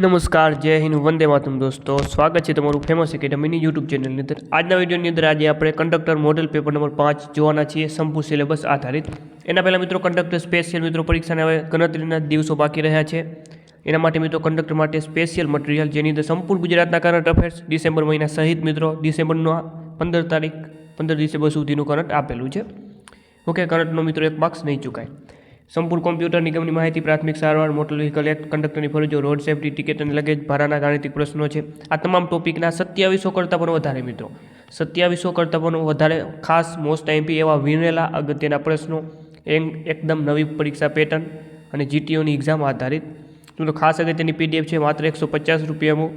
નમસ્કાર, જય હિન્દ, વંદે માતરમ દોસ્તો. સ્વાગત છે તમારું ફેમસ એકેડમીની યુટ્યુબ ચેનલની અંદર. આજના વિડીયોની અંદર આજે આપણે કંડક્ટર મોડેલ પેપર નંબર 5 જોવાના છીએ, સંપૂર્ણ સિલેબસ આધારિત. એના પહેલાં મિત્રો કંડક્ટર સ્પેશિયલ મિત્રો પરીક્ષાને હવે ગણતરીના દિવસો બાકી રહ્યા છે. એના માટે મિત્રો કંડક્ટર માટે સ્પેશિયલ મટીરિયલ જેની અંદર સંપૂર્ણ ગુજરાતના કરંટ અફેર્સ ડિસેમ્બર મહિના સહિત મિત્રો ડિસેમ્બરનો 15 ડિસેમ્બર સુધીનું કરંટ આપેલું છે. ઓકે, કરંટનો મિત્રો 1 માર્ક્સ નહીં ચૂકાય. સંપૂર્ણ કોમ્પ્યુટર નિગમની માહિતી, પ્રાથમિક સારવાર, મોટર વ્હીકલ એક્ટ, કંડક્ટરની ફરજો, રોડ સેફ્ટી, ટિકિટ અને લગેજ, ભાડાના ગાણિતિક પ્રશ્નો છે. આ તમામ ટોપિકના 2700 કરતાં પણ વધારે મિત્રો 2700 કરતાં પણ વધારે ખાસ મોસ્ટ આઈએમપી એવા વિનેલા અગત્યના પ્રશ્નો, એકદમ નવી પરીક્ષા પેટર્ન અને જીટીઓની એક્ઝામ આધારિત તો ખાસ અગત્યની પીડીએફ છે. માત્ર 150 રૂપિયામાં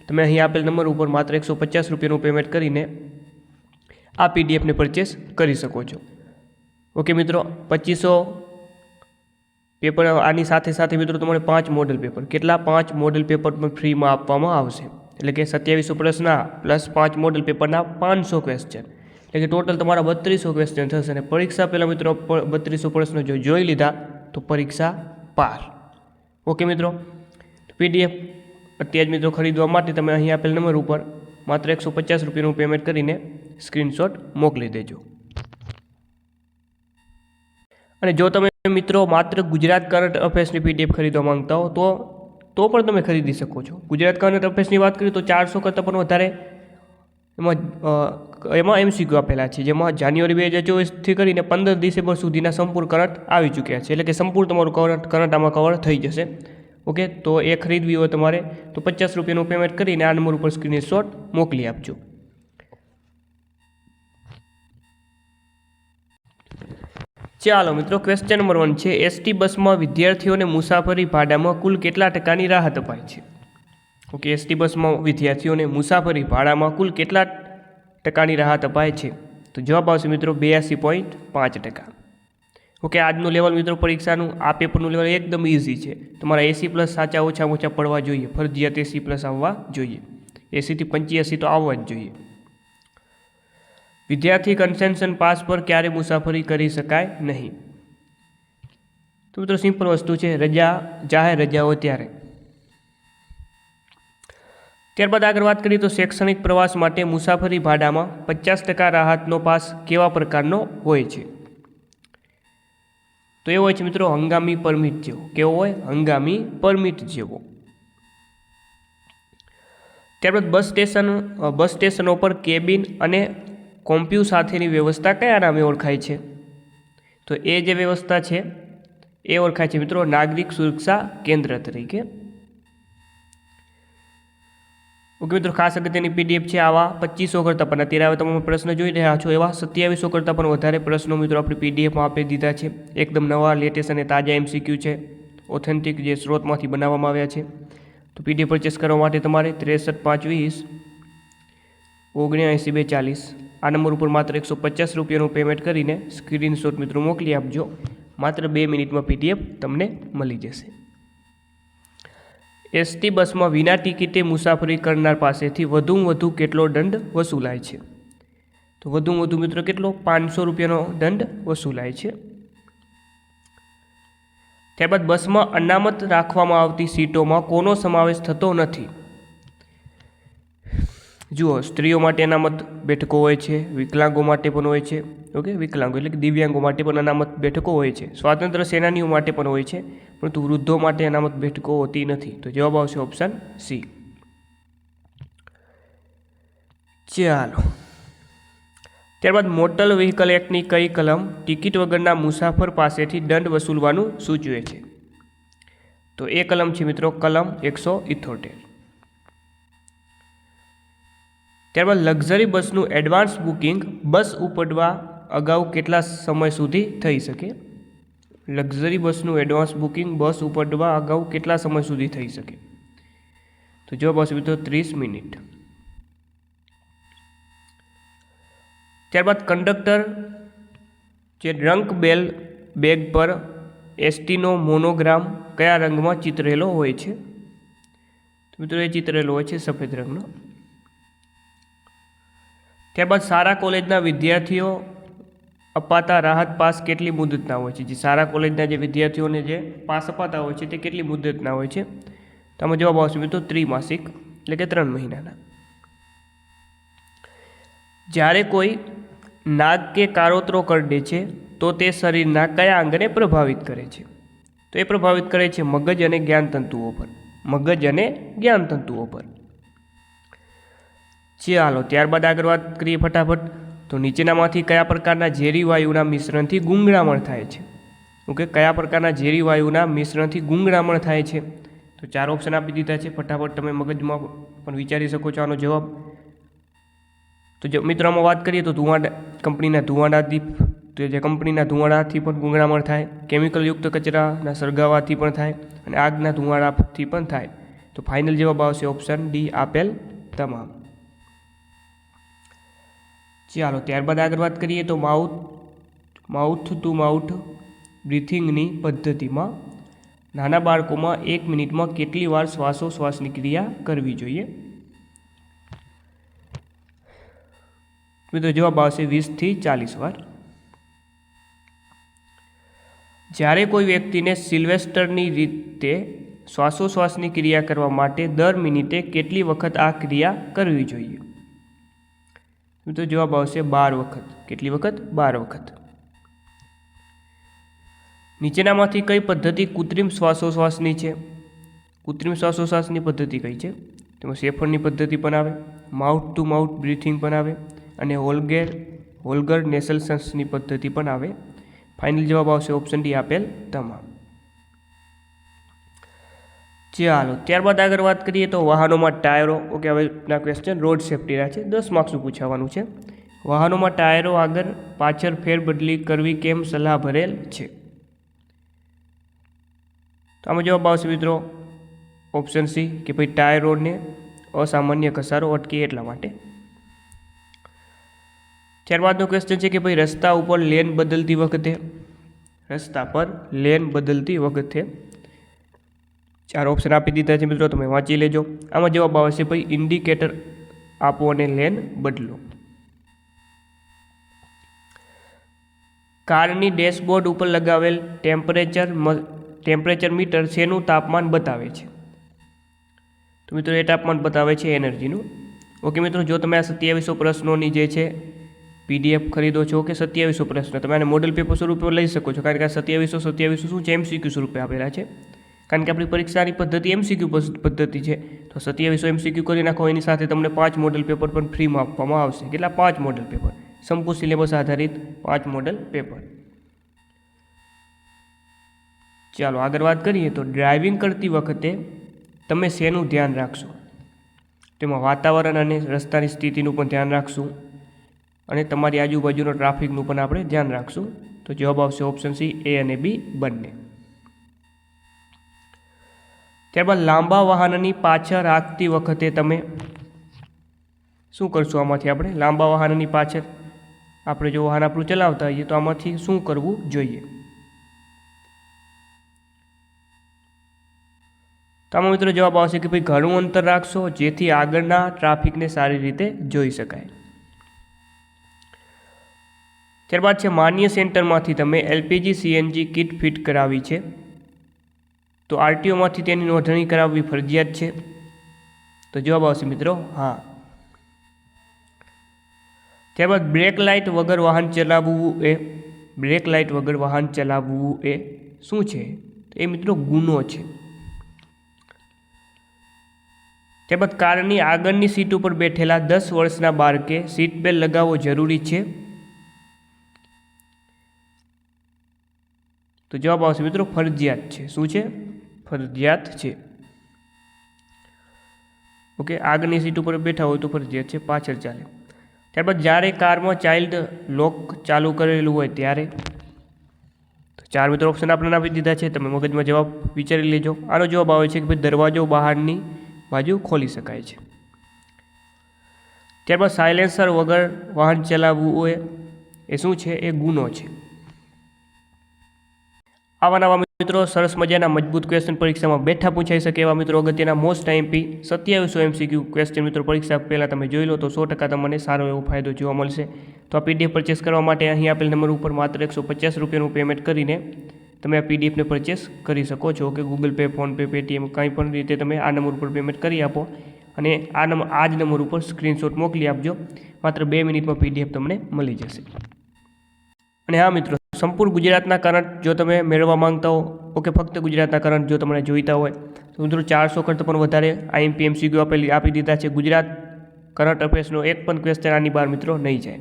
તમે અહીં આપેલ નંબર ઉપર માત્ર 150 રૂપિયાનું પેમેન્ટ કરીને આ પીડીએફને પરચેસ કરી શકો છો. ઓકે મિત્રો, 2500 પેપર. આની સાથે સાથે મિત્રો તમારે 5 મોડેલ પેપર, કેટલા 5 મોડેલ પેપર પણ ફ્રીમાં આપવામાં આવશે. એટલે કે 2700 પ્રશ્નના પ્લસ 5 મોડેલ પેપરના 500 ક્વેશ્ચન, એટલે કે ટોટલ તમારા 3200 ક્વેશ્ચન થશે. અને પરીક્ષા પહેલાં મિત્રો 3200 પ્રશ્નો જો જોઈ લીધા તો પરીક્ષા પાર. ઓકે મિત્રો, પીડીએફ અત્યારે મિત્રો ખરીદવા માટે તમે અહીં આપેલ નંબર ઉપર માત્ર 150 રૂપિયાનું પેમેન્ટ કરીને સ્ક્રીનશોટ મોકલી દેજો. અને જો તમે મિત્રો માત્ર ગુજરાત કરંટ અફેર્સની પીડીએફ ખરીદવા માંગતા હો તો પણ તમે ખરીદી શકો છો. ગુજરાત કરંટ અફેર્સની વાત કરીએ તો 400 કરતાં પણ વધારે એમાં એમસીક્યુ આપેલા છે, જેમાં જાન્યુઆરી 2024થી કરીને 15 ડિસેમ્બર સુધીના સંપૂર્ણ કરંટ આવી ચૂક્યા છે. એટલે કે સંપૂર્ણ તમારું કરંટ આમાં કવર થઈ જશે. ઓકે, તો એ ખરીદવી હોય તમારે તો 50 રૂપિયાનું પેમેન્ટ કરીને આ નંબર ઉપર સ્ક્રીનશોટ મોકલી આપજો. ચાલો મિત્રો, ક્વેશ્ચન નંબર 1 છે, એસટી બસમાં વિદ્યાર્થીઓને મુસાફરી ભાડામાં કુલ કેટલા ટકાની રાહત અપાય છે? ઓકે, એસટી બસમાં વિદ્યાર્થીઓને મુસાફરી ભાડામાં કુલ કેટલા ટકાની રાહત અપાય છે? તો જવાબ આવશે મિત્રો 82.5%. ઓકે, આજનું લેવલ મિત્રો પરીક્ષાનું આ પેપરનું લેવલ એકદમ ઇઝી છે. તમારા 80+ સાચા ઓછા પડવા જોઈએ, ફરજિયાત 80+ આવવા જોઈએ. 80થી 85 તો આવવા જ જોઈએ. વિદ્યાર્થી કન્સેશન પાસ પર ક્યારે મુસાફરી કરી શકાય નહીં? તો મિત્રો સિમ્પલ વસ્તુ છે, જાહેર રજા હોય ત્યારે. ત્યારબાદ આગળ વાત કરીએ તો શૈક્ષણિક પ્રવાસ માટે મુસાફરી ભાડામાં 50% રાહતનો પાસ કેવા પ્રકારનો હોય છે? તો એવો હોય છે મિત્રો હંગામી પરમિટ જેવો. કેવો હોય? હંગામી પરમિટ જેવો. ત્યારબાદ બસ સ્ટેશનો પર કેબિન અને કોમ્પ્યુ સાથેની વ્યવસ્થા કયા નામે ઓળખાય છે? તો એ જે વ્યવસ્થા છે એ ઓળખાય છે મિત્રો નાગરિક સુરક્ષા કેન્દ્ર તરીકે. ઓકે મિત્રો, ખાસ અગત્યની પીડીએફ છે. આવા 2500 કરતાં પણ અત્યારે હવે તમે પ્રશ્ન જોઈ રહ્યા છો એવા 2700 કરતાં પણ વધારે પ્રશ્નો મિત્રો આપણી પીડીએફમાં આપી દીધા છે. એકદમ નવા, લેટેસ્ટ અને તાજા એમસીક્યુ છે, ઓથેન્ટિક જે સ્ત્રોતમાંથી બનાવવામાં આવ્યા છે. તો પીડીએફ પરચેસ કરવા માટે તમારે 63 520 79 240 આ નંબર ઉપર માત્ર 150 રૂપિયાનું પેમેન્ટ કરીને સ્ક્રીનશોટ મિત્રો મોકલી આપજો. માત્ર 2 મિનિટમાં પીડીએફ તમને મળી જશે. એસટી બસમાં વિના ટિકિટે મુસાફરી કરનાર પાસેથી વધુમાં વધુ કેટલો દંડ વસૂલાય છે? તો વધુમાં વધુ મિત્રો કેટલો? 500 રૂપિયાનો દંડ વસૂલાય છે. ત્યારબાદ બસમાં અનામત રાખવામાં આવતી સીટોમાં કોનો સમાવેશ થતો નથી? જુઓ, સ્ત્રીઓ માટે અનામત બેઠકો હોય છે, વિકલાંગો માટે પણ હોય છે. ઓકે, વિકલાંગો એટલે કે દિવ્યાંગો માટે પણ અનામત બેઠકો હોય છે, સ્વાતંત્ર્ય સેનાનીઓ માટે પણ હોય છે, પરંતુ વૃદ્ધો માટે અનામત બેઠકો હોતી નથી. તો જવાબ આવશે ઓપ્શન સી. ચાલો, ત્યારબાદ મોટર વ્હીકલ એક્ટની કઈ કલમ ટિકિટ વગરના મુસાફર પાસેથી દંડ વસૂલવાનું સૂચવે છે? તો એ કલમ છે મિત્રો કલમ 178. ત્યારબાદ લક્ઝરી બસનું એડવાન્સ બુકિંગ બસ ઉપડવા અગાઉ કેટલા સમય સુધી થઈ શકે? લક્ઝરી બસનું એડવાન્સ બુકિંગ બસ ઉપડવા અગાઉ કેટલા સમય સુધી થઈ શકે? તો જવાબ આવશે મિત્રો 30 મિનિટ. ત્યારબાદ કંડક્ટર જે ડ્રંક બેલ બેગ પર એસટીનો મોનોગ્રામ કયા રંગમાં ચિતરેલો હોય છે? તો મિત્રો એ ચિતરેલો હોય છે સફેદ રંગનો. ત્યારબાદ સારા કોલેજના વિદ્યાર્થીઓ અપાતા રાહત પાસ કેટલી મુદતના હોય છે? જે સારા કોલેજના જે વિદ્યાર્થીઓને જે પાસ અપાતા હોય છે તે કેટલી મુદતના હોય છે? તો આમાં જવાબ આવશે મિત્રો ત્રિમાસિક, એટલે કે 3 મહિનાના. જ્યારે કોઈ નાક કે કાળોતરો કરડે છે તો તે શરીરના કયા અંગને પ્રભાવિત કરે છે? તો એ પ્રભાવિત કરે છે મગજ અને જ્ઞાનતંતુઓ પર. મગજ અને જ્ઞાનતંતુઓ પર. ચાલો ત્યારબાદ આગળ વાત કરીએ ફટાફટ. તો નીચેનામાંથી કયા પ્રકારના ઝેરી વાયુના મિશ્રણથી ગૂંગળામણ થાય છે? ઓકે, કયા પ્રકારના ઝેરી વાયુના મિશ્રણથી ગૂંગળામણ થાય છે? તો 4 ઓપ્શન આપી દીધા છે. ફટાફટ તમે મગજમાં પણ વિચારી શકો છો આનો જવાબ. તો જો મિત્રો આમાં વાત કરીએ તો કંપનીના ધુવાડાથી પણ ગૂંગળામણ થાય, કેમિકલયુક્ત કચરાના સળગાવવાથી પણ થાય અને આગના ધુવાડાથી પણ થાય. તો ફાઇનલ જવાબ આવશે ઓપ્શન ડી, આપેલ તમામ. ચાલો ત્યારબાદ આગળ વાત કરીએ તો માઉથ ટુ માઉથ બ્રીથિંગની પદ્ધતિમાં નાના બાળકોમાં 1 મિનિટમાં કેટલી વાર શ્વાસોશ્વાસની ક્રિયા કરવી જોઈએ? મિત્રો જવાબ આવશે 20 થી 40 વાર. જ્યારે કોઈ વ્યક્તિને સિલ્વેસ્ટરની રીતે શ્વાસોશ્વાસની ક્રિયા કરવા માટે દર મિનિટે કેટલી વખત આ ક્રિયા કરવી જોઈએ? મિત્રો જવાબ આવશે 12 વખત. કેટલી વખત? 12 વખત. નીચેનામાંથી કઈ પદ્ધતિ કૃત્રિમ શ્વાસોશ્વાસની છે? કૃત્રિમ શ્વાસોશ્વાસની પદ્ધતિ કઈ છે? તેમાં શેફરની પદ્ધતિ પણ આવે, માઉથ ટુ માઉથ બ્રીથિંગ પણ આવે અને હોલ્ગર નેસલસન્સની પદ્ધતિ પણ આવે. ફાઇનલ જવાબ આવશે ઓપ્શન ડી, આપેલ તમામ. ચાલો ત્યારબાદ આગળ વાત કરીએ તો વાહનોમાં ટાયરો. ઓકે, હવેના ક્વેશ્ચન રોડ સેફ્ટીના છે, 10 માર્ક્સનું પૂછાવાનું છે. વાહનોમાં ટાયરો આગળ પાછળ ફેરબદલી કરવી કેમ સલાહ ભરેલ છે? તો આમાં જવાબ આવશે મિત્રો ઓપ્શન સી, કે ભાઈ ટાયરોને અસામાન્ય ઘસારો અટકે એટલા માટે. ત્યારબાદનો ક્વેશ્ચન છે કે ભાઈ રસ્તા પર લેન બદલતી વખતે 4 ઓપ્શન આપી દીધા છે મિત્રો, તમે વાંચી લેજો. આમાં જવાબ આવશે ભાઈ ઇન્ડિકેટર આપો અને લેન બદલો. કારની ડેશબોર્ડ ઉપર લગાવેલ ટેમ્પરેચર મીટર શેનું તાપમાન બતાવે છે? તો મિત્રો એ તાપમાન બતાવે છે એનર્જીનું. ઓકે મિત્રો, જો તમે આ 2700 પ્રશ્નોની જે છે PDF ખરીદો છો કે 2700 પ્રશ્ન તમે આને મોડલ પેપર સ્વરૂપે લઈ શકો છો, કારણ કે આ 2700 શું છે? MCQ સ્વરૂપે આપેલા છે. કારણ કે આપણી પરીક્ષાની પદ્ધતિ MCQ પદ્ધતિ છે, તો 2700 MCQ કરી નાખો. એની સાથે તમને 5 મોડલ પેપર પણ ફ્રીમાં આપવામાં આવશે. કેટલા? 5 મોડલ પેપર, સંપૂર્ણ સિલેબસ આધારિત 5 મોડલ પેપર. ચાલો આગળ વાત કરીએ તો ડ્રાઇવિંગ કરતી વખતે તમે શેનું ધ્યાન રાખશો? તેમાં વાતાવરણ અને રસ્તાની સ્થિતિનું પણ ધ્યાન રાખશું અને તમારી આજુબાજુનો ટ્રાફિકનું પણ આપણે ધ્યાન રાખશું. તો જવાબ આવશે ઓપ્શન સી, A અને B બંને. ત્યારબાદ લાંબા વાહનની પાછળ રાખતી વખતે તમે શું કરશું? આમાંથી આપણે લાંબા વાહનની પાછળ આપણે જો વાહન આપણું ચલાવતા હોઈએ તો આમાંથી શું કરવું જોઈએ? તો આમાં મિત્રો જવાબ આવશે કે ભાઈ ઘણું અંતર રાખશો, જેથી આગળના ટ્રાફિકને સારી રીતે જોઈ શકાય. ત્યારબાદ છે માન્ય સેન્ટરમાંથી તમે LPG CNG કિટ ફિટ કરાવી છે, તો RTOમાંથી તેની નોંધણી કરાવવી ફરજિયાત છે? તો જવાબ આવશે મિત્રો હા. ત્યારબાદ બ્રેક લાઇટ વગર વાહન ચલાવવું એ શું છે? એ મિત્રો ગુનો છે. ત્યારબાદ કારની આગળની સીટ ઉપર બેઠેલા 10 વર્ષના બાળકે સીટ બેલ્ટ લગાવવો જરૂરી છે? તો જવાબ આવશે મિત્રો ફરજિયાત છે. શું છે? ફરજિયાત છે. ઓકે, આગળની સીટ ઉપર બેઠા હોય તો ફરજિયાત છે, પાછળ ચાલે. ત્યારબાદ જ્યારે કારમાં ચાઇલ્ડ લોક ચાલુ કરેલું હોય ત્યારે? તો 4 મિત્રો ઓપ્શન આપણે આપી દીધા છે, તમે મગજમાં જવાબ વિચારી લેજો. આનો જવાબ આવે છે કે ભાઈ દરવાજો બહારની બાજુ ખોલી શકાય છે. ત્યારબાદ સાયલેન્સર વગર વાહન ચલાવવું એ શું છે? એ ગુનો છે. આવા નવા મિત્રો સરસ મજાના મજબૂત ક્વેશ્ચન પરીક્ષામાં બેઠા પૂછાઈ શકે એવા મિત્રો અગત્યના મોસ્ટ MP 2700 MCQ ક્વેશ્ચન મિત્રો પરીક્ષા પહેલાં તમે જોઈ લો તો 100% તમને સારો એવો ફાયદો જોવા મળશે. તો આ PDF પરચેસ કરવા માટે અહીં આપેલ નંબર ઉપર માત્ર 150 રૂપિયાનું પેમેન્ટ કરીને તમે આ પીડીએફને પરચેસ કરી શકો છો કે ગૂગલ પે, ફોનપે, પેટીએમ કંઈ પણ રીતે તમે આ નંબર ઉપર પેમેન્ટ કરી આપો અને આ જ નંબર ઉપર સ્ક્રીનશોટ મોકલી આપજો. માત્ર 2 મિનિટમાં પીડીએફ તમને મળી જશે. અને હા મિત્રો, સંપૂર્ણ ગુજરાતના કરંટ જો તમે મેળવવા માંગતા હો, ઓકે, ફક્ત ગુજરાતના કરંટ જો તમને જોઈતા હોય તો મિત્રો 400 કરતાં પણ વધારે આઈએમપી MCQ આપી દીધા છે. ગુજરાત કરંટ અફેર્સનો એક પણ ક્વેશ્ચન આની બહાર મિત્રો નહીં જાય.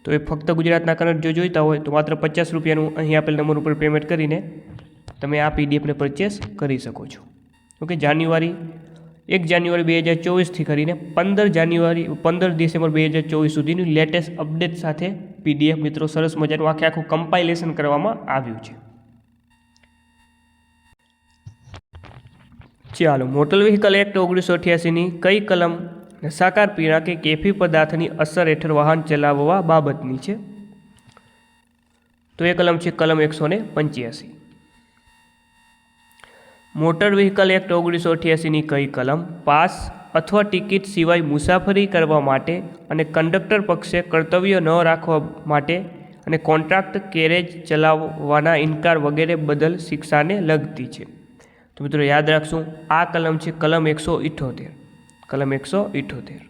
તો એ ફક્ત ગુજરાતના કરંટ જો જોઈતા હોય તો માત્ર 50 રૂપિયાનું અહીં આપેલ નંબર ઉપર પેમેન્ટ કરીને તમે આ પીડીએફને પરચેસ કરી શકો છો. ઓકે, 1 જાન્યુઆરી 2024થી કરીને 15 ડિસેમ્બર 2024 સુધીની લેટેસ્ટ અપડેટ સાથે પીડીએફ મિત્રો સરસ મજાનું આખું કમ્પાઇલેશન કરવામાં આવ્યું છે. ચાલો, મોટર વ્હીકલ એક્ટ 1988ની કઈ કલમ નશાકાર પીણા કે કેફી પદાર્થની અસર હેઠળ વાહન ચલાવવા બાબતની છે? તો એ કલમ છે કલમ 185. મોટર વ્હીકલ એક્ટ 1988ની કઈ કલમ પાસ અથવા ટિકિટ સિવાય મુસાફરી કરવા માટે અને કંડક્ટર પક્ષે કર્તવ્ય ન રાખવા માટે અને કોન્ટ્રાક્ટ કેરેજ ચલાવવાના ઇનકાર વગેરે બદલ શિક્ષાને લગતી છે? તો મિત્રો યાદ રાખશું, આ કલમ છે કલમ 178. કલમ 178.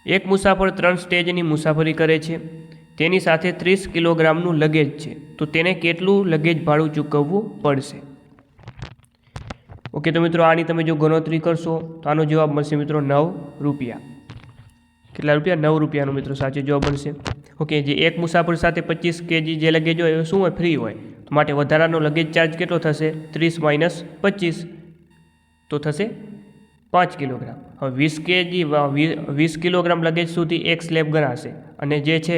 એક મુસાફર 3 સ્ટેજની મુસાફરી કરે છે, તેની સાથે 30 કિલોગ્રામનું લગેજ છે, તો તેને કેટલું લગેજ ભાડું ચૂકવવું પડશે? ઓકે, તો મિત્રો આની તમે જો ગણતરી કરશો તો આનો જવાબ મળશે મિત્રો 9 રૂપિયા. કેટલા રૂપિયા? 9 રૂપિયાનો મિત્રો સાચો જવાબ બનશે. ઓકે, જે એક મુસાફર સાથે 25 kg જે લગેજ હોય એ શું હોય? ફ્રી હોય. તો માટે વધારાનો લગેજ ચાર્જ કેટલો થશે? 30 - 25 તો થશે 5 કિલોગ્રામ. હવે 20 કિલોગ્રામ લગેજ સુધી એક સ્લેબ ગણાશે અને જે છે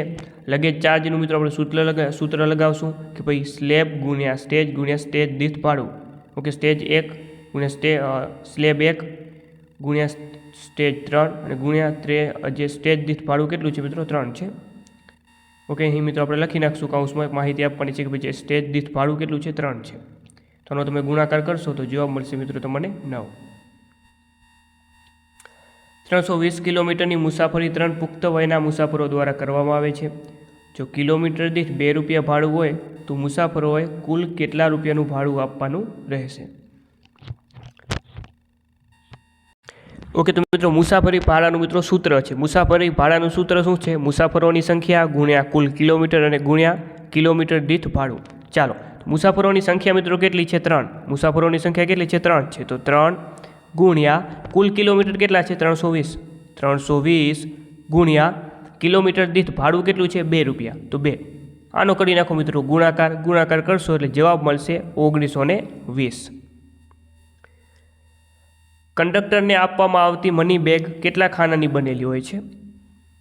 લગેજ ચાર્જનું મિત્રો આપણે સૂત્ર લગાવશું કે ભાઈ સ્લેબ ગુણ્યા સ્ટેજ દીઠ ભાડું. ઓકે, સ્ટેજ 1 ગુણ્યા સ્લેબ 1 ગુણ્યા સ્ટેજ 3 અને ગુણ્યા જે સ્ટેજ દીઠ ભાડું કેટલું છે મિત્રો? 3 છે. ઓકે, અહીં મિત્રો આપણે લખી નાખશું કૌંસમાં માહિતી આપવાની છે કે ભાઈ સ્ટેજ દીઠ ભાડું કેટલું છે? 3 છે. તો આનો તમે ગુણાકાર કરશો તો જવાબ મળશે મિત્રો તમને 9. 320 કિલોમીટરની મુસાફરી 3 પુખ્ત વયના મુસાફરો દ્વારા કરવામાં આવે છે. જો કિલોમીટર દીઠ 2 રૂપિયા ભાડું હોય તો મુસાફરોએ કુલ કેટલા રૂપિયાનું ભાડું આપવાનું રહેશે? ઓકે, તો મિત્રો મુસાફરી ભાડાનું મિત્રો સૂત્ર છે. મુસાફરી ભાડાનું સૂત્ર શું છે? મુસાફરોની સંખ્યા ગુણ્યા કુલ કિલોમીટર અને ગુણ્યા કિલોમીટર દીઠ ભાડું. ચાલો, મુસાફરોની સંખ્યા મિત્રો કેટલી છે? 3. મુસાફરોની સંખ્યા કેટલી છે? 3 છે. તો 3 ગુણ્યા કુલ કિલોમીટર કેટલા છે? 320. 320 ગુણ્યા કિલોમીટર દીઠ ભાડું કેટલું છે? 2 રૂપિયા. તો 2. આનો કરી નાખો મિત્રો ગુણાકાર કરશો એટલે જવાબ મળશે 1920. કંડક્ટરને આપવામાં આવતી મની બેગ કેટલા ખાનાની બનેલી હોય છે?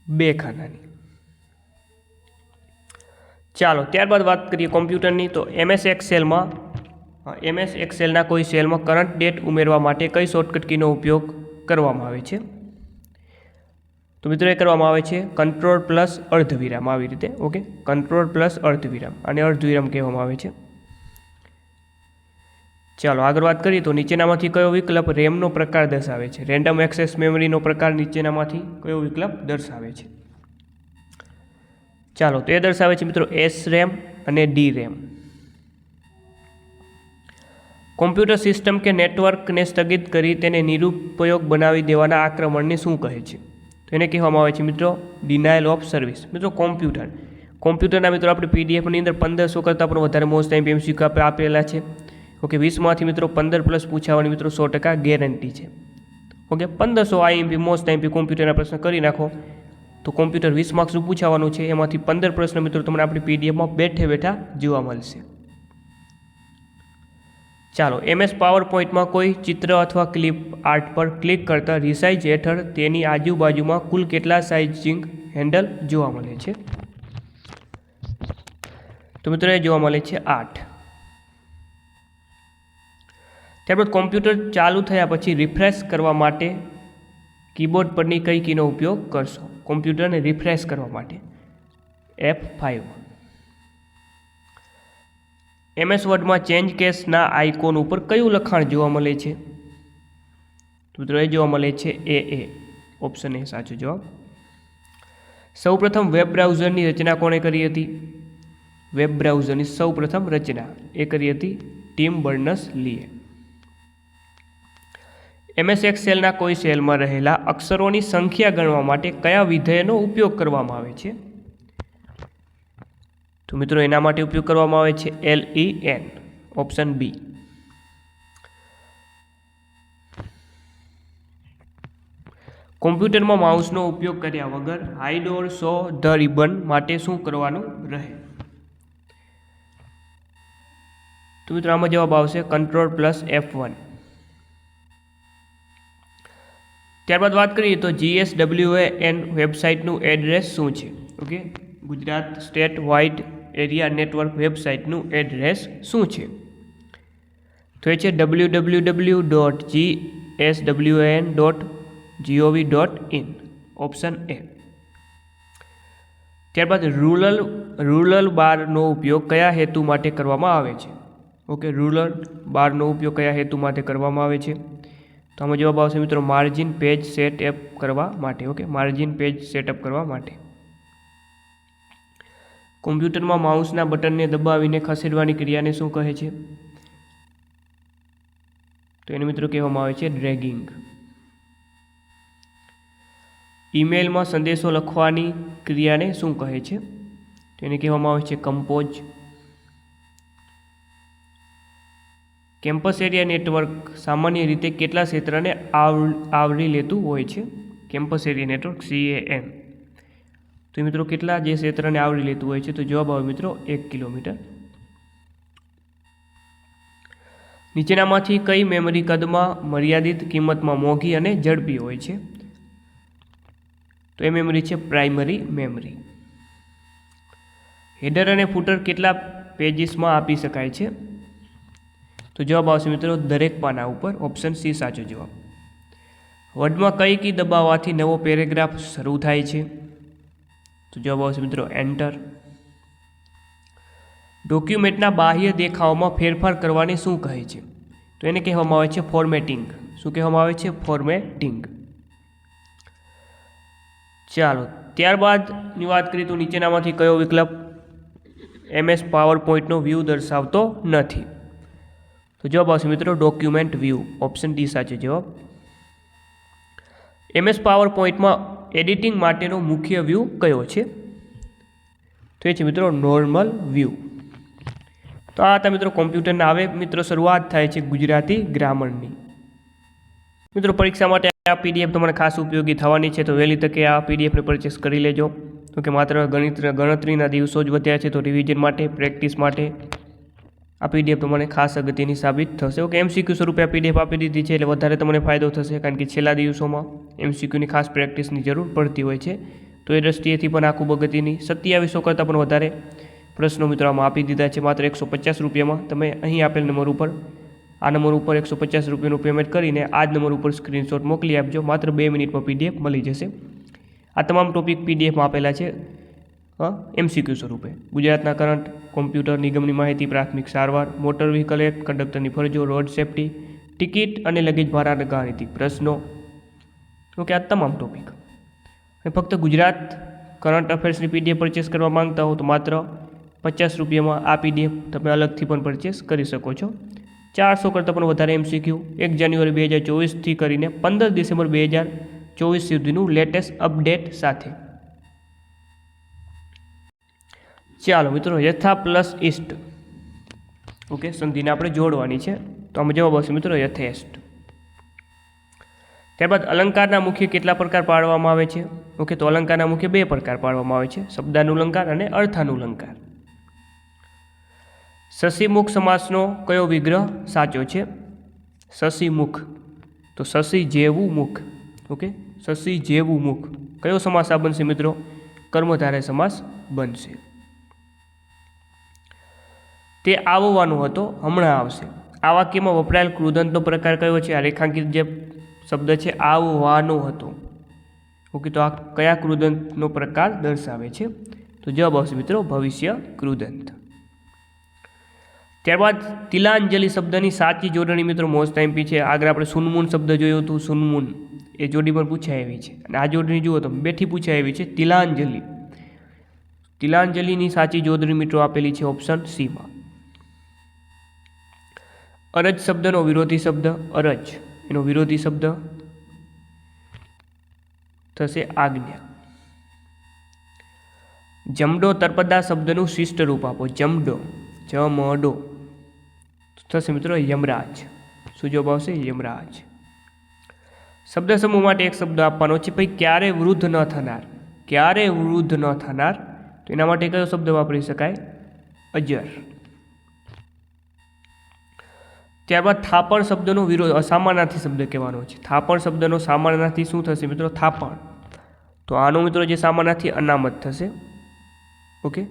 2 ખાનાની. ચાલો, ત્યારબાદ વાત કરીએ કોમ્પ્યુટરની. તો MS એક્સેલના કોઈ સેલમાં કરંટ ડેટ ઉમેરવા માટે કઈ શોર્ટકટ કીનો ઉપયોગ કરવામાં આવે છે? તો મિત્રો એ કરવામાં આવે છે કંટ્રોલ પ્લસ અર્ધવિરામ, આવી રીતે. ઓકે, કંટ્રોલ પ્લસ અર્ધવિરામ, અને અર્ધવિરામ કહેવામાં આવે છે. ચાલો આગળ વાત કરીએ તો નીચેનામાંથી કયો વિકલ્પ રેમનો પ્રકાર દર્શાવે છે? રેન્ડમ એક્સેસ મેમરીનો પ્રકાર નીચેનામાંથી કયો વિકલ્પ દર્શાવે છે? ચાલો, તો એ દર્શાવે છે મિત્રો SRAM અને DRAM. કોમ્પ્યુટર સિસ્ટમ કે નેટવર્કને સ્થગિત કરી તેને નિરુપયોગ બનાવી દેવાના આક્રમણને શું કહે છે? તો એને કહેવામાં આવે છે મિત્રો ડિનાયલ ઓફ સર્વિસ. મિત્રો કોમ્પ્યુટરના મિત્રો આપણે પીડીએફની અંદર 1500 કરતાં પણ વધારે મોસ્ટ ટાઈમ MCQ આપેલા છે. ઓકે, 20માંથી મિત્રો 15+ પૂછાવાની મિત્રો 100% ગેરંટી છે. ઓકે, 1500 IMP મોસ્ટ ટાઈમ કોમ્પ્યુટરના પ્રશ્ન કરી નાખો તો કોમ્પ્યુટર 20 માર્ક્સનું પૂછાવાનું છે. એમાંથી 15 પ્રશ્ન મિત્રો તમને આપણી પીડીએફમાં બેઠા જોવા મળશે. ચાલો, MS પાવરપોઈન્ટમાં કોઈ ચિત્ર અથવા ક્લિપ આર્ટ પર ક્લિક કરતાં રિસાઇઝ હેઠળ તેની આજુબાજુમાં કુલ કેટલા સાઇઝિંગ હેન્ડલ જોવા મળે છે? તો મિત્રો એ જોવા મળે છે 8. ત્યારબાદ કોમ્પ્યુટર ચાલુ થયા પછી રિફ્રેશ કરવા માટે કીબોર્ડ પરની કઈ કીનો ઉપયોગ કરશો? કોમ્પ્યુટરને રિફ્રેશ કરવા માટે F5. MS વર્ડમાં ચેન્જ કેસના આઇકોન ઉપર કયું લખાણ જોવા મળે છે? તો મિત્રો એ જોવા મળે છે AA. ઓપ્શન એ સાચો જવાબ. સૌપ્રથમ વેબ બ્રાઉઝરની રચના કોણે કરી હતી? વેબ બ્રાઉઝરની સૌપ્રથમ રચના એ કરી હતી ટિમ બર્નર્સ-લીએ. MS એક્સેલના કોઈ સેલમાં રહેલા અક્ષરોની સંખ્યા ગણવા માટે કયા વિધેયનો ઉપયોગ કરવામાં આવે છે? તો મિત્રો એના માટે ઉપયોગ કરવામાં આવે છે LEN, ઓપ્શન બી. કોમ્પ્યુટરમાં માઉસનો ઉપયોગ કર્યા વગર hide or show the ribbon માટે શું કરવાનું રહે? તો મિત્રો આમાં જવાબ આવશે Ctrl+F1. ત્યારબાદ વાત કરીએ તો GSWAN વેબસાઇટનું એડ્રેસ શું છે? Okay, Gujarat state wide area network વેબસાઇટનું એડ્રેસ શું છે? તો એ છે www.gswan.gov.in, ઓપ્શન એ. ત્યારબાદ રૂરલ બારનો ઉપયોગ કયા હેતુ માટે કરવામાં આવે છે? ઓકે, રૂરલ બારનો ઉપયોગ કયા હેતુ માટે કરવામાં આવે છે? તો આમાં જવાબ આવશે મિત્રો માર્જિન પેજ સેટઅપ કરવા માટે. ઓકે, માર્જિન પેજ સેટઅપ કરવા માટે. કોમ્પ્યુટરમાં માઉસના બટનને દબાવીને ખસેડવાની ક્રિયાને શું કહે છે? તો એને મિત્રો કહેવામાં આવે છે ડ્રેગિંગ. ઈમેલમાં સંદેશો લખવાની ક્રિયાને શું કહે છે? તો એને કહેવામાં આવે છે કમ્પોઝ. કેમ્પસ એરિયા નેટવર્ક સામાન્ય રીતે કેટલા ક્ષેત્રને આવરી લેતું હોય છે? Campus area network CAN. તો મિત્રો કેટલા જે ક્ષેત્રને આવરી લેતું હોય છે? તો જવાબ આવે મિત્રો 1 કિલોમીટર. નીચેનામાંથી કઈ મેમરી કદમાં મર્યાદિત કિંમતમાં મોંઘી અને ઝડપી હોય છે? તો એ મેમરી છે પ્રાઇમરી મેમરી. હેડર અને ફૂટર કેટલા પેજીસમાં આપી શકાય છે? તો જવાબ આવશે મિત્રો દરેક પાના ઉપર, ઓપ્શન સી સાચો જવાબ. વર્ડમાં કઈ કી દબાવવાથી નવો પેરેગ્રાફ શરૂ થાય છે? તો જવાબ આવશે મિત્રો એન્ટર. ડોક્યુમેન્ટના બાહ્ય દેખાવમાં ફેરફાર કરવાને શું કહે છે? તો એને કહેવામાં આવે છે ફોર્મેટિંગ. શું કહેવામાં આવે છે? ફોર્મેટિંગ. ચાલો, ત્યારબાદની વાત કરીએ તો નીચેનામાંથી કયો વિકલ્પ MS પાવરપોઈન્ટનો વ્યૂ દર્શાવતો નથી? તો જવાબ આવશે મિત્રો ડોક્યુમેન્ટ વ્યૂ, ઓપ્શન ડી સાચો જવાબ. MS પાવરપોઈન્ટમાં એડિટિંગ માટેનો મુખ્ય વ્યૂ કયો છે? તો એ છે મિત્રો નોર્મલ વ્યૂ. તો આ હતા મિત્રો કોમ્પ્યુટરના. હવે મિત્રો શરૂઆત થાય છે ગુજરાતી ગ્રામરની. મિત્રો પરીક્ષા માટે આ PDF તમારે ખાસ ઉપયોગી થવાની છે, તો વહેલી તકે આ PDF ને પરચેસ કરી લેજો. તો કે માત્ર ગણતરીના દિવસો જ વધ્યા છે, તો રિવિઝન માટે, પ્રેક્ટિસ માટે આ PDF તમને ખાસ અગત્યની સાબિત થશે. ઓકે, MCQ સ્વરૂપે આ PDF આપી દીધી છે એટલે વધારે તમને ફાયદો થશે, કારણ કે છેલ્લા દિવસોમાં MCQની ખાસ પ્રેક્ટિસની જરૂર પડતી હોય છે. તો એ દ્રષ્ટિએથી પણ આ ખૂબ અગત્યની 2700 કરતાં પણ વધારે પ્રશ્નો મિત્રો આમાં આપી દીધા છે. માત્ર 150 રૂપિયામાં તમે અહીં આપેલ નંબર ઉપર, આ નંબર ઉપર 150 રૂપિયાનું પેમેન્ટ કરીને આ જ નંબર ઉપર સ્ક્રીનશોટ મોકલી આપજો. માત્ર 2 મિનિટમાં PDF મળી જશે. આ તમામ ટોપિક PDFમાં આપેલા છે MCQ સ્વરૂપે. ગુજરાતના કરંટ, કોમ્પ્યુટર નિગમની માહિતી, પ્રાથમિક સારવાર, મોટર વ્હીકલ એક્ટ, કંડક્ટરની ફરજો, રોડ સેફ્ટી, ટિકિટ અને લગેજ ભાડાના ગાણિતિક પ્રશ્નો. ઓકે, આ તમામ ટોપિક. અને ફક્ત ગુજરાત કરંટ અફેર્સની PDF પરચેસ કરવા માંગતા હો તો માત્ર 50 રૂપિયામાં આ PDF તમે અલગથી પણ પરચેસ કરી શકો છો. 400 કરતાં પણ વધારે MCQ 1 જાન્યુઆરી 2024થી કરીને 15 ડિસેમ્બર 2024 સુધીનું લેટેસ્ટ અપડેટ સાથે. ચાલો મિત્રો, યથા પ્લસ ઇસ્ટ. ઓકે, સંધિને આપણે જોડવાની છે, તો આમાં જવાબ આવશે મિત્રો યથેસ્ટ. ત્યારબાદ અલંકારના મુખ્ય કેટલા પ્રકાર પાડવામાં આવે છે? ઓકે, તો અલંકારના મુખ્ય 2 પ્રકાર પાડવામાં આવે છે, શબ્દાનુલંકાર અને અર્થાનુલંકાર. શશીમુખ સમાસનો કયો વિગ્રહ સાચો છે? શશીમુખ, તો શશી જેવું મુખ. ઓકે, શશી જેવું મુખ કયો સમાસ આ બનશે મિત્રો? કર્મધારય સમાસ બનશે. તે આવવાનો હતો, હમણાં આવશે. આ વાક્યમાં વપરાયેલ કૃદંતનો પ્રકાર કયો છે? આ રેખાંકિત જે શબ્દ છે આવવાનો હતો. ઓકે, તો આ કયા કૃદંતનો પ્રકાર દર્શાવે છે? તો જવાબ આવશે મિત્રો ભવિષ્ય કૃદંત. ત્યારબાદ તિલાંજલિ શબ્દની સાચી જોડણી મિત્રો મોસ્ટ MP છે. આગળ આપણે સુનમુન શબ્દ જોયું હતું, સુનમુન એ જોડી પણ પૂછાય એવી છે, અને આ જોડણી જુઓ તો બેઠી પૂછાય એવી છે તિલાંજલિ. તિલાંજલિની સાચી જોડણી મિત્રો આપેલી છે ઓપ્શન સીમાં. અરજ શબ્દનો વિરોધી શબ્દ, અરજ એનો વિરોધી શબ્દ થશે આજ્ઞા. જમડો તળપદા શબ્દનું શિષ્ટ રૂપ આપો. જમડો, જમડો થશે મિત્રો યમરાજ. શું જવાબ આવશે? યમરાજ. શબ્દ સમૂહ માટે એક શબ્દ આપવાનો છે. ભાઈ ક્યારે વૃદ્ધ ન થનાર, ક્યારે વૃદ્ધ ન થનાર, તો એના માટે કયો શબ્દ વાપરી શકાય? અજર. ત્યારબાદ થાપણ શબ્દનો વિરોધ સામાનાર્થી શબ્દ કહેવાનો છે. થાપણ શબ્દનો સામાનાર્થી શું થશે મિત્રો? થાપણ. તો આનો મિત્રો જે સામાનાર્થી અનામત થશે. ઓકે,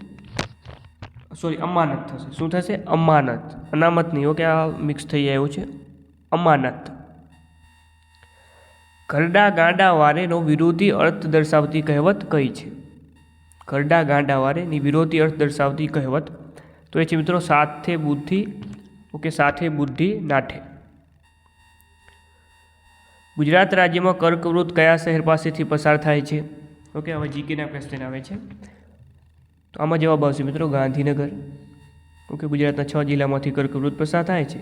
સોરી અમાનત થશે. શું થશે? અમાનત. અનામત નહીં. ઓકે, આ મિક્સ થઈ આવ્યું છે. અમાનત. ઘરડા ગાંડા વારેનો વિરોધી અર્થ દર્શાવતી કહેવત કઈ છે? ઘરડા ગાંડા વારેની વિરોધી અર્થ દર્શાવતી કહેવત તો એ છે મિત્રો સાથે બુદ્ધિ. ઓકે, સાથે બુદ્ધિ નાઠે. ગુજરાત રાજ્યમાં કર્કવૃત કયા શહેર પાસેથી પસાર થાય છે? ઓકે, હવે જીકેના ક્વેશ્ચન આવે છે. તો આમાં જવાબ આવશે મિત્રો ગાંધીનગર. ઓકે, ગુજરાતના 6 જિલ્લામાંથી કર્કવૃત પસાર થાય છે.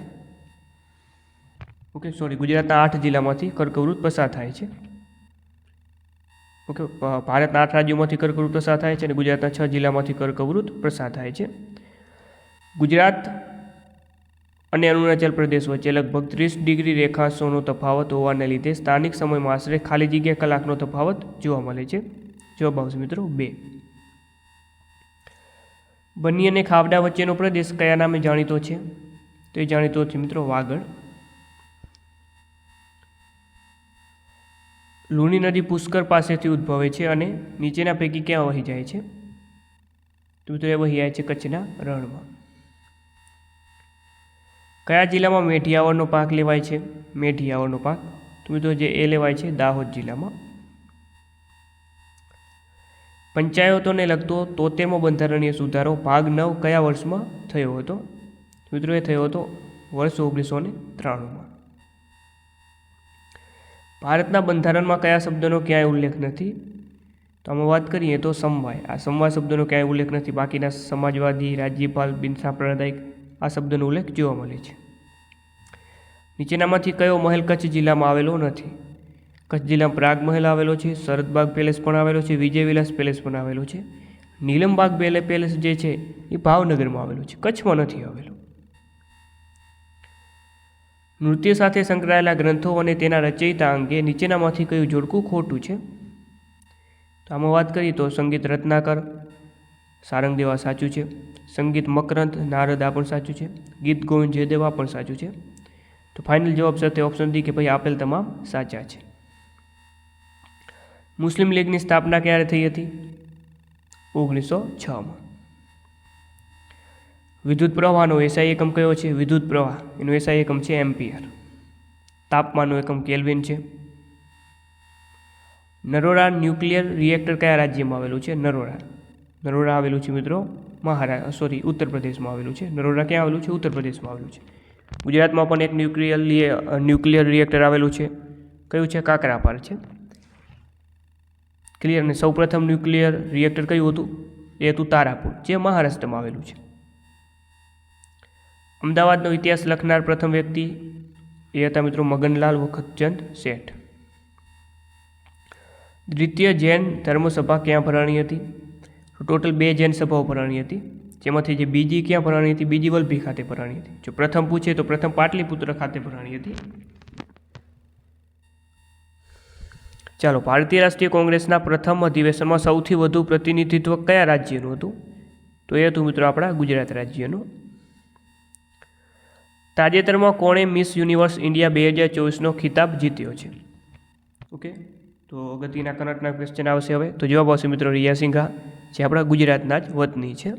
ઓકે, સોરી, ગુજરાતના 8 જિલ્લામાંથી કર્કવૃત પસાર થાય છે. ઓકે, ભારતના 8 રાજ્યોમાંથી કર્કવૃત પસાર થાય છે અને ગુજરાતના 6 જિલ્લામાંથી કર્કવૃત પસાર થાય છે. ગુજરાત અને અરુણાચલ પ્રદેશ વચ્ચે લગભગ 30 ડિગ્રી રેખાંશોનો તફાવત હોવાને લીધે સ્થાનિક સમયમાં આશરે ખાલી જગ્યા કલાકનો તફાવત જોવા મળે છે. જવાબ આવશે મિત્રો 2. બન્ની અને ખાવડા વચ્ચેનો પ્રદેશ કયા નામે જાણીતો છે? તો એ જાણીતો છે મિત્રો વાગડ. લુણી નદી પુષ્કર પાસેથી ઉદ્ભવે છે અને નીચેના પૈકી ક્યાં વહી જાય છે? તો મિત્રો એ વહી જાય છે કચ્છના રણમાં. કયા જિલ્લામાં મેઢિયાવળનો પાક લેવાય છે? મેઢિયાવળનો પાક તો મિત્રો જે એ લેવાય છે દાહોદ જિલ્લામાં. પંચાયતોને લગતો 73મો બંધારણીય સુધારો ભાગ 9 કયા વર્ષમાં થયો હતો? મિત્રો એ થયો હતો વર્ષ 1993માં. ભારતના બંધારણમાં કયા શબ્દનો ક્યાંય ઉલ્લેખ નથી? તો આમાં વાત કરીએ તો સમવાય. આ સમવાય શબ્દનો ક્યાંય ઉલ્લેખ નથી. બાકીના સમાજવાદી, રાજ્યપાલ, બિન સાંપ્રદાયિક આ શબ્દનો ઉલ્લેખ જોવા મળે છે. નીચેનામાંથી કયો મહેલ કચ્છ જિલ્લામાં આવેલો નથી? કચ્છ જિલ્લામાં પ્રાગ મહેલ આવેલો છે, શરદબાગ પેલેસ પણ આવેલો છે, વિજય વિલાસ પેલેસ પણ આવેલો છે. નીલમબાગ પેલેસ જે છે એ ભાવનગરમાં આવેલો છે, કચ્છમાં નથી આવેલો. નૃત્ય સાથે સંકળાયેલા ગ્રંથો અને તેના રચયિતા અંગે નીચેનામાંથી કયું જોડકું ખોટું છે? તો આમાં વાત કરીએ તો સંગીત રત્નાકર, સારંગદેવા સાચું છે. સંગીત મકરંદ, નારદ આ પણ સાચું છે. ગીત ગોવિંદ જયદેવ આ પણ સાચું છે. તો ફાઇનલ જવાબ સાથે ઓપ્શન ડી કે ભાઈ આપેલ તમામ સાચા છે. મુસ્લિમ લીગની સ્થાપના ક્યારે થઈ હતી? 1906માં. વિદ્યુત પ્રવાહનો એસઆઈ એકમ કયો છે? વિદ્યુત પ્રવાહ એનો એસઆઈ એકમ છે એમ્પિયર. તાપમાનનો એકમ કેલ્વિન છે. નરોરા ન્યુક્લિયર રિએક્ટર કયા રાજ્યમાં આવેલું છે? નરોરા આવેલું છે મિત્રો ઉત્તર પ્રદેશમાં આવેલું છે. નરોરા ક્યાં આવેલું છે? ઉત્તર પ્રદેશમાં આવેલું છે. ગુજરાતમાં પણ એક ન્યુક્લિયર રિએક્ટર આવેલું છે. કયું છે? કાકરાપાર છે. ક્લિયર. અને સૌપ્રથમ ન્યુક્લિયર રિએક્ટર કયું હતું? એ હતું તારાપુર, જે મહારાષ્ટ્રમાં આવેલું છે. અમદાવાદનો ઇતિહાસ લખનાર પ્રથમ વ્યક્તિ એ હતા મિત્રો મગનલાલ વખતચંદ શેઠ. દ્વિતીય જૈન ધર્મસભા ક્યાં ભરાણી હતી? ટોટલ 2 જૈન સભાઓ ભરાણી હતી, જેમાંથી જે બીજી ક્યાં ભરાણી હતી? બીજી વલભી ખાતે ભરાણી હતી. જો પ્રથમ પૂછે તો પ્રથમ પાટલીપુત્ર ખાતે ભરાણી હતી. ચાલો, ભારતીય રાષ્ટ્રીય કોંગ્રેસના પ્રથમ અધિવેશનમાં સૌથી વધુ પ્રતિનિધિત્વ કયા રાજ્યનું હતું? તો એ હતું મિત્રો આપણા ગુજરાત રાજ્યનું. તાજેતરમાં કોણે મિસ યુનિવર્સ ઇન્ડિયા 2024નો ખિતાબ જીત્યો છે? ઓકે, તો અગત્યના કરંટના ક્વેશ્ચન આવશે હવે. તો જવાબ આવશે મિત્રો રિયા સિંઘા, જે આપણા ગુજરાતના જ વતની છે.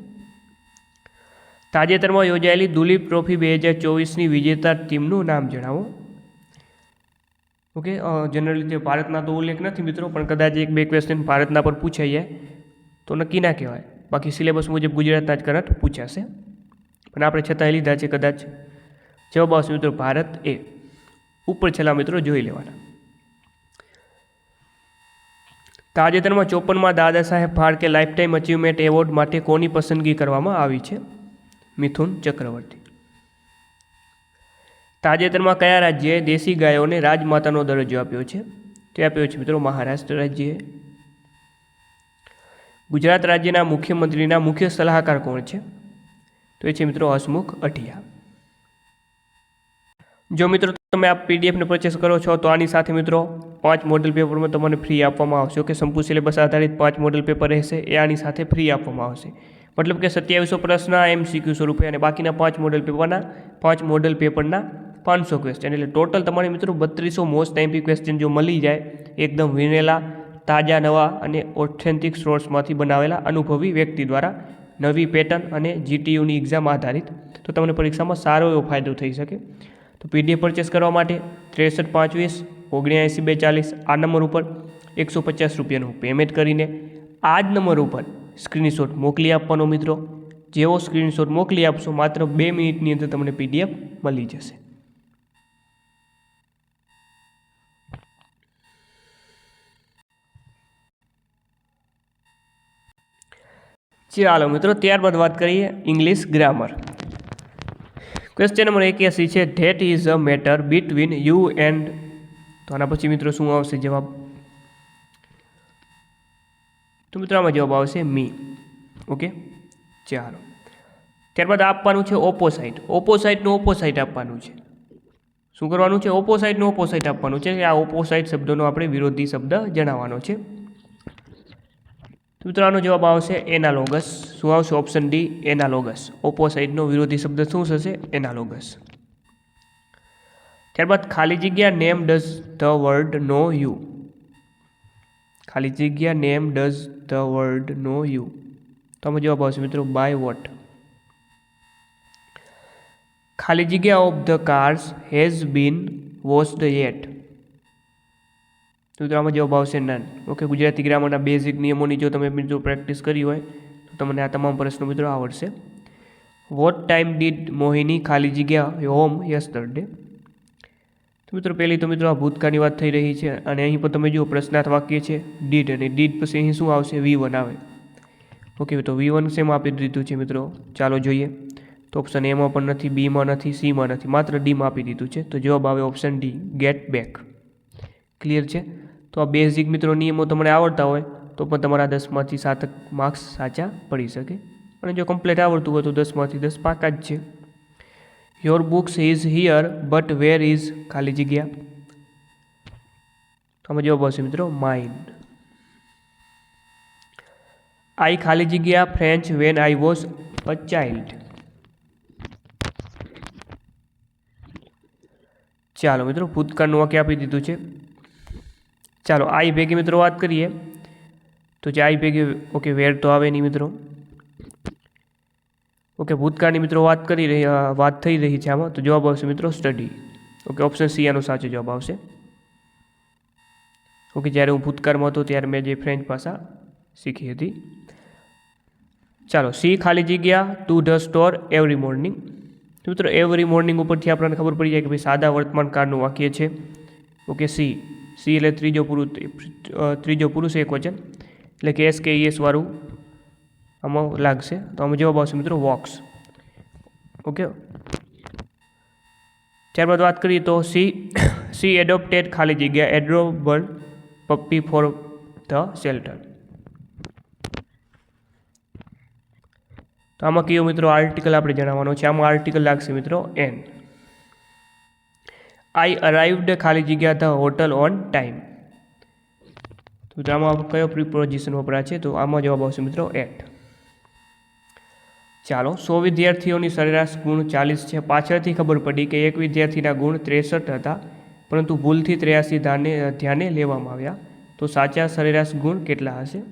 તાજેતરમાં યોજાયેલી દુલીપ ટ્રોફી 2024ની વિજેતા ટીમનું નામ જણાવો. ઓકે, જનરલી તે ભારતના તો ઉલ્લેખ નથી મિત્રો, પણ કદાચ 1-2 ક્વેશ્ચન ભારતના પર પૂછાઈ જાય તો નક્કી ના કહેવાય. બાકી સિલેબસ મુજબ ગુજરાતના જ કરંટ પૂછાશે, પણ આપણે છતાંય લીધા છે. કદાચ જવાબ આવશે મિત્રો ભારત એ. ઉપર છેલ્લા મિત્રો જોઈ લેવાના. તાજેતરમાં 54માં Dada Saheb Phalke lifetime achievement award માટે કોની પસંદગી કરવામાં આવી છે? મિથુન ચક્રવર્તી. તાજેતરમાં કયા રાજ્યએ દેશી ગાયોને રાજમાતાનો દરજ્જો આપ્યો છે? તે આપ્યો છે મિત્રો મહારાષ્ટ્ર રાજ્યએ. ગુજરાત રાજ્યના મુખ્યમંત્રીના મુખ્ય સલાહકાર કોણ છે? તો એ છે મિત્રો હસમુખ અઢિયા. જો મિત્રો તમે આ પીડીએફને પરચેસ કરો છો તો આની સાથે મિત્રો 5 મોડેલ પેપરમાં તમને ફ્રી આપવામાં આવશે. ઓકે, સંપૂર્ણ સિલેબસ આધારિત 5 મોડેલ પેપર રહેશે, એ આની સાથે ફ્રી આપવામાં આવશે. મતલબ કે 2700 પ્રશ્ન MCQ સ્વરૂપે અને બાકીના 5 મોડેલ પેપરના 500 ક્વેશ્ચન, એટલે ટોટલ તમારે મિત્રો 3200 મોસ્ટ આઈએમપી ક્વેશ્ચન જો મળી જાય એકદમ વિનેલા, તાજા, નવા અને ઓથેન્ટિક સોર્સમાંથી બનાવેલા અનુભવી વ્યક્તિ દ્વારા, નવી પેટર્ન અને GTUની એક્ઝામ આધારિત, તો તમને પરીક્ષામાં સારો એવો ફાયદો થઈ શકે. તો પીડીએફ પરચેસ કરવા માટે 63 25 79 240 આ નંબર ઉપર 150 રૂપિયાનું પેમેન્ટ કરીને આ જ નંબર ઉપર સ્ક્રીનશોટ મોકલી આપવાનો મિત્રો. જેવો સ્ક્રીનશોટ મોકલી આપશો માત્ર 2 મિનિટની અંદર તમને પીડીએફ મળી જશે. ચાલો મિત્રો, ત્યારબાદ વાત કરીએ ઇંગ્લિશ ગ્રામર. ક્વેશ્ચન નંબર 81 છે, that is a matter between you and, તો આના પછી મિત્રો શું આવશે જવાબ? તો મિત્રો આમાં જવાબ આવશે મી. ઓકે, ચાલો. ત્યારબાદ આપવાનું છે ઓપોસાઇટ. ઓપોસાઇટનું ઓપોસાઇટ આપવાનું છે. શું કરવાનું છે? ઓપોસાઇટનું ઓપોસાઇટ આપવાનું છે. આ ઓપોસાઇટ શબ્દનો આપણે વિરોધી શબ્દ જણાવવાનો છે. તો મિત્રો આનો જવાબ આવશે એનાલોગસ. શું આવશે? Option D, analogous. ઓપોસાઇટનો વિરોધી શબ્દ શું થશે? એનાલોગસ. ત્યારબાદ ખાલી જગ્યા name does the word know you. ખાલી જગ્યા name does the word know you. તો આમાં જવાબ આવશે મિત્રો બાય વોટ. ખાલી જગ્યા of the cars has been washed yet. તો આમાં જવાબ આવશે નન. ઓકે, ગુજરાતી ગ્રામરના બેઝિક નિયમોની જો તમે મિત્રો પ્રેક્ટિસ કરી હોય તો તમને આ તમામ પ્રશ્નો મિત્રો આવડશે. વોટ ટાઈમ ડીડ મોહિની ખાલી જગ્યા હોમ યસ્ટરડે. તો મિત્રો પહેલી તો મિત્રો આ ભૂતકાળની વાત થઈ રહી છે અને અહીં પણ તમે જુઓ પ્રશ્નાર્થ વાક્ય છે ડીડ, અને ડીડ પછી અહીં શું આવશે? V1 આવે. ઓકે, તો V1 શેમાં આપી દીધું છે મિત્રો? ચાલો જોઈએ. તો ઓપ્શન એમાં પણ નથી, બીમાં નથી, સીમાં નથી, માત્ર ડીમાં આપી દીધું છે. તો જવાબ આવે option D, get back. Clear છે? તો આ બેઝિક મિત્રો નિયમો તમને આવડતા હોય તો પણ તમારા 10માંથી 7 માર્ક્સ સાચા પડી શકે, અને જો કમ્પ્લીટ આવડતું હોય તો 10માંથી 10 પાકા જ છે. Your books is here but where is ખાલી જગ્યા. તો આમાં જવાબ આવશે મિત્રો માઇન. આઈ ખાલી જગ્યા French when I was a child. ચાલો મિત્રો, ભૂતકાળનું વાક્ય આપી દીધું છે. ચાલો આઈ ભેગી મિત્રો વાત કરીએ તો જે આઈ ભેગી ઓકે વેર તો આવે નહીં મિત્રો. ઓકે, ભૂતકાળની મિત્રો વાત થઈ રહી છે આમાં, તો જવાબ આવશે મિત્રો સ્ટડી. ઓકે, ઓપ્શન સી આનો સાચો જવાબ આવશે. ઓકે, જ્યારે હું ભૂતકાળમાં હતો ત્યારે મેં જે ફ્રેન્ચ ભાષા શીખી હતી. ચાલો, સી ખાલી જગ્યા to the store every morning. તો મિત્રો એવરી મોર્નિંગ ઉપરથી આપણને ખબર પડી જાય કે ભાઈ સાદા વર્તમાન કાળનું વાક્ય છે. ઓકે, સી એટલે ત્રીજો પુરુષ એકવચન, એટલે કે SKES વાળું આમાં લાગશે. તો આમાં જવાબ આવશે મિત્રો વોક્સ. ઓકે, ત્યારબાદ વાત કરીએ તો સી એડોપ્ટેડ ખાલી જગ્યા એડોરેબલ પપ્પી ફોર ધ શેલ્ટર. તો આમાં કયો મિત્રો આર્ટિકલ આપણે જણાવવાનો છે? આમાં આર્ટિકલ લાગશે મિત્રો એન. આઈ અરાઇવ્ડ ખાલી જગ્યા ધ હોટલ ઓન ટાઈમ. તો આમાં કયો પ્રિપોઝિશન વપરાય છે? તો આમાં જવાબ આવશે મિત્રો એટ. ચાલો, 100 વિદ્યાર્થીઓની સરેરાશ ગુણ 40 છે. પાછળથી ખબર પડી કે એક વિદ્યાર્થીના ગુણ 63 હતા, પરંતુ ભૂલથી 83 ધ્યાને લેવામાં આવ્યા. તો સાચા સરેરાશ ગુણ કેટલા હશે?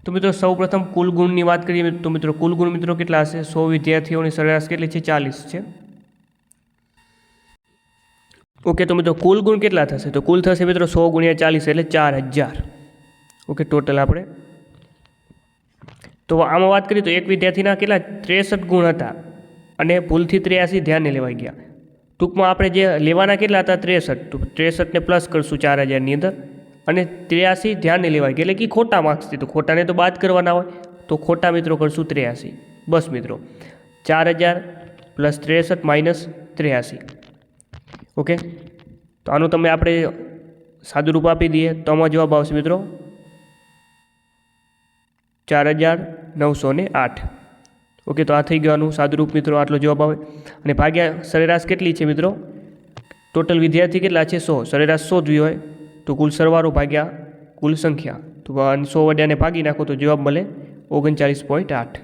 તો મિત્રો સૌપ્રથમ કુલ ગુણની વાત કરીએ તો મિત્રો કુલ ગુણ મિત્રો કેટલા હશે? 100 વિદ્યાર્થીઓની સરેરાશ કેટલી છે? 40 છે. ઓકે, તો મિત્રો કુલ ગુણ કેટલા થશે? તો કુલ થશે મિત્રો 100 ગુણ્યા 40 એટલે 4000. ઓકે, ટોટલ આપણે. તો આમાં વાત કરીએ તો એક વિદ્યાર્થીના કેટલા 63 ગુણ હતા અને ભૂલથી 83 ધ્યાને લેવાઈ ગયા. ટૂંકમાં આપણે જે લેવાના કેટલા હતા? 63. તો 63ને પ્લસ કરશું 4000ની અંદર અને 83 ધ્યાને લેવાય એટલે કે ખોટા માર્ક્સ છે, તો ખોટાને તો બાદ કરવાના હોય, તો ખોટા મિત્રો કરશું 83. બસ મિત્રો 4000 + 63 - 83. ઓકે, તો આનું તમે આપણે સાદું રૂપ આપી દઈએ તો આમાં જવાબ આવશે મિત્રો 4908. ઓકે, તો આ થઈ ગયું આનું સાદું રૂપ મિત્રો, આટલો જવાબ આવે. અને ભાગ્યા સરેરાશ કેટલી છે મિત્રો, ટોટલ વિદ્યાર્થી કેટલા છે 100, સરેરાશ 100 જ હોય તો કુલ સરવાળો ભાગ્યા કુલ સંખ્યા, તો 100 વડે આને ભાગી નાખો તો જવાબ મળે 39.8.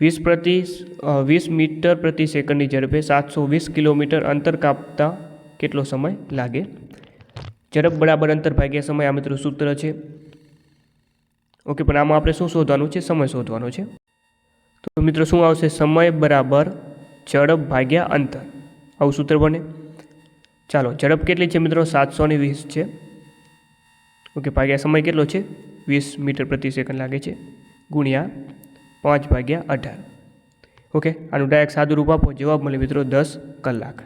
20 મીટર પ્રતિ સેકન્ડની ઝડપે 720 કિલોમીટર અંતર કાપતા કેટલો સમય લાગે? ઝડપ બરાબર અંતર ભાગ્યા સમય, આ મિત્રો સૂત્ર છે. ઓકે, પણ આમાં આપણે શું શોધવાનું છે? સમય શોધવાનો છે. તો મિત્રો શું આવશે? સમય બરાબર ઝડપ ભાગ્યા અંતર, આવું સૂત્ર બને. ચાલો, ઝડપ કેટલી છે મિત્રો? 720 છે. ઓકે, ભાગ્યા સમય કેટલો છે? 20 મીટર પ્રતિ સેકન્ડ લાગે છે, ગુણ્યા 5/18. ઓકે, આનું ડાયરેક્ટ સાદું રૂપ આપો, જવાબ મળે મિત્રો 10 કલાક.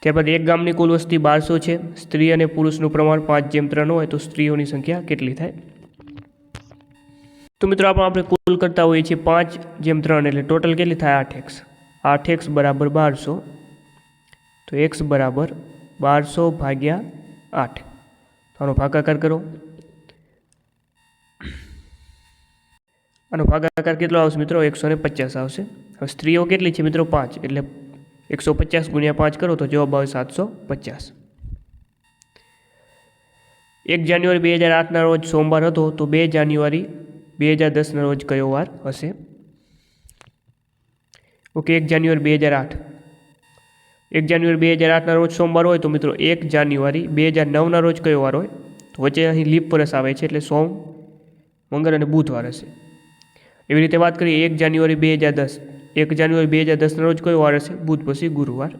ત્યારબાદ એક ગામની કુલ વસ્તી 1200 છે, સ્ત્રી અને પુરુષનું પ્રમાણ 5:3 હોય તો સ્ત્રીઓની સંખ્યા કેટલી થાય? તો મિત્રો આપણે કુલ કરતા હોઈએ છીએ 5:3 એટલે ટોટલ કેટલી થાય? 8x. 8x બરાબર 1200, તો x બરાબર 1200/8. તો આનો ભાગાકાર કરો. આનો ભાગાકાર કેટલો આવશે મિત્રો? 150 આવશે. હવે સ્ત્રીઓ કેટલી છે મિત્રો? 5, એટલે 150 × 5 કરો તો જવાબ આવે 750. 1 જાન્યુઆરી 2008ના રોજ સોમવાર હતો, તો 2 જાન્યુઆરી 2010ના રોજ કયો વાર હશે? ઓકે, 1 જાન્યુઆરી 2008. 1 જાન્યુઆરી 2008ના રોજ સોમવાર હોય તો મિત્રો 1 જાન્યુઆરી 2009ના રોજ કયો વાર હોય? તો વચ્ચે અહીં લીપ વર્ષ આવે છે એટલે સોમ, મંગળ અને બુધવાર હશે. એવી રીતે વાત કરીએ 1 જાન્યુઆરી 2010, 1 જાન્યુઆરી 2010ના રોજ કયો વાર હશે? બુધ પછી ગુરુવાર.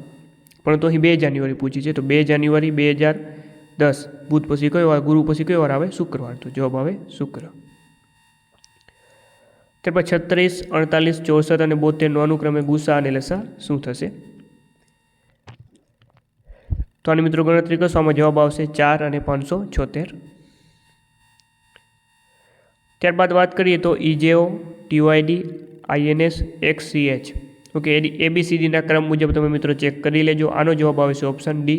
પરંતુ અહીં 2 જાન્યુઆરી પૂછી છે, તો 2 જાન્યુઆરી 2010 બુધ પછી કયો વાર, ગુરુ પછી કયો વાર આવે? શુક્રવાર. તો જવાબ આવે શુક્ર. ત્યારબાદ 36, 48, 64 અને 72નો અનુક્રમે ગુસા અને લસા શું થશે? તો આની મિત્રો ગણતરી કરશો, આમાં જવાબ આવશે 4 અને 576. ત્યારબાદ વાત કરીએ તો EJO, TYD, INS, XCH. Okay, ABCDના ક્રમ મુજબ તમે મિત્રો ચેક કરી લેજો. આનો જવાબ આવશે ઓપ્શન D,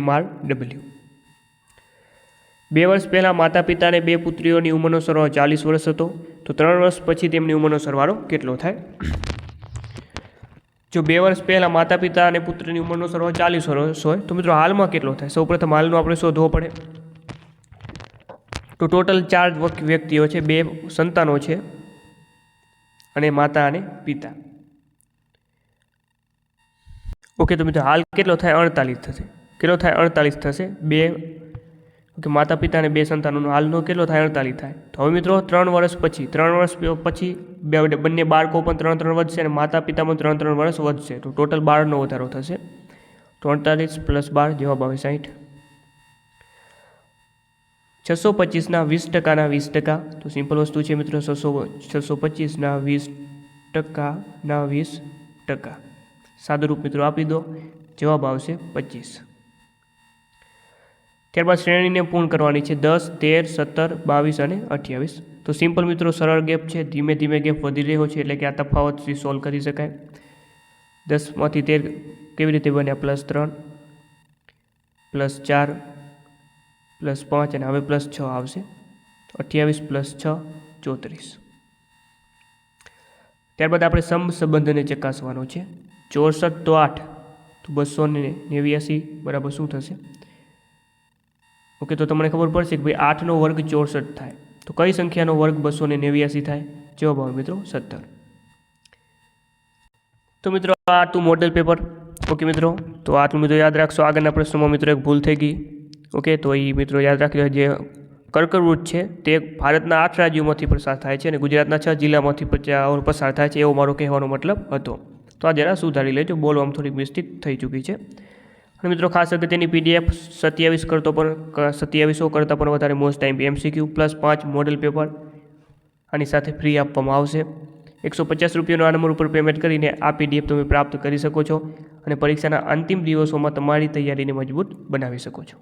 MRW. 2 વર્ષ પહેલાં માતા પિતાને 2 પુત્રીઓની ઉંમરનો સરવાળો 40 વર્ષ હતો, તો 3 વર્ષ પછી તેમની ઉંમરનો સરવાળો કેટલો થાય? જો 2 વર્ષ પહેલાં માતા પિતા અને પુત્રની ઉંમરનો સરવાળો 40 વર્ષ હોય તો મિત્રો હાલમાં કેટલો થાય? સૌપ્રથમ હાલનો આપણે શોધવો પડે. તો ટોટલ 4 વ્યક્તિઓ છે, 2 સંતાનો છે અને માતા અને પિતા. ઓકે, તો મિત્રો હાલ કેટલો થાય? 48 થશે. કેટલો થાય? 48 થશે. 2 ઓકે, માતા પિતા અને 2 સંતાનોનો હાલનો કેટલો થાય? 48 થાય. તો હવે મિત્રો 3 વર્ષ પછી બંને બાળકો પણ 3 વધશે અને માતા પિતામાં 3 વર્ષ વધશે, તો ટોટલ 12નો વધારો થશે. તો 48 + 12 જવાબ આવે 60. 625ના 20%ના 20%, તો સિમ્પલ વસ્તુ છે મિત્રો. 625ના 20%ના 20%, સાદું રૂપ મિત્રો આપી દો, જવાબ આવશે 25. ત્યારબાદ શ્રેણીને પૂર્ણ કરવાની છે 10, 13, 17, 22 અને 28. તો સિમ્પલ મિત્રો સરળ ગેપ છે, ધીમે ધીમે ગેપ વધી રહ્યો છે, એટલે કે આ તફાવતથી સોલ્વ કરી શકાય. 10માંથી 13 કેવી રીતે બન્યા? +3, +4, +5 અને હવે +6 આવશે. 28 + 6 34. ત્યારબાદ આપણે સંબંધને ચકાસવાનો છે. 64 તો 8, તો 289 બરાબર શું થશે? ઓકે, તો તમને ખબર પડશે કે ભાઈ 8નો વર્ગ 64 થાય, તો કઈ સંખ્યાનો વર્ગ 289 થાય? જવાબ આવે મિત્રો 17. તો મિત્રો આ હતું મોડેલ પેપર. ઓકે મિત્રો, તો આટલું મિત્રો યાદ રાખશો. આગળના પ્રશ્નોમાં મિત્રો એક ભૂલ થઈ ગઈ. ઓકે, તો એ મિત્રો યાદ રાખી લો. જે કર્કવૃત છે તે ભારતના 8 રાજ્યોમાંથી પસાર થાય છે અને ગુજરાતના 6 જિલ્લામાંથી પસાર થાય છે, એવો મારો કહેવાનો મતલબ હતો. તો આ જરા સુધારી લેજો, બોલવામાં થોડીક મિસ્ટેક થઈ ચૂકી છે. અને મિત્રો ખાસ અગત્યની PDF 2700 કરતાં પણ વધારે most time MCQ +5 model paper આની સાથે ફ્રી આપવામાં આવશે. 150 રૂપિયાનો આ નંબર ઉપર પેમેન્ટ કરીને આ PDF તમે પ્રાપ્ત કરી શકો છો. અને પરીક્ષાના અંતિમ દિવસોમાં તમારી તૈયારીને મજબૂત બનાવી શકો છો।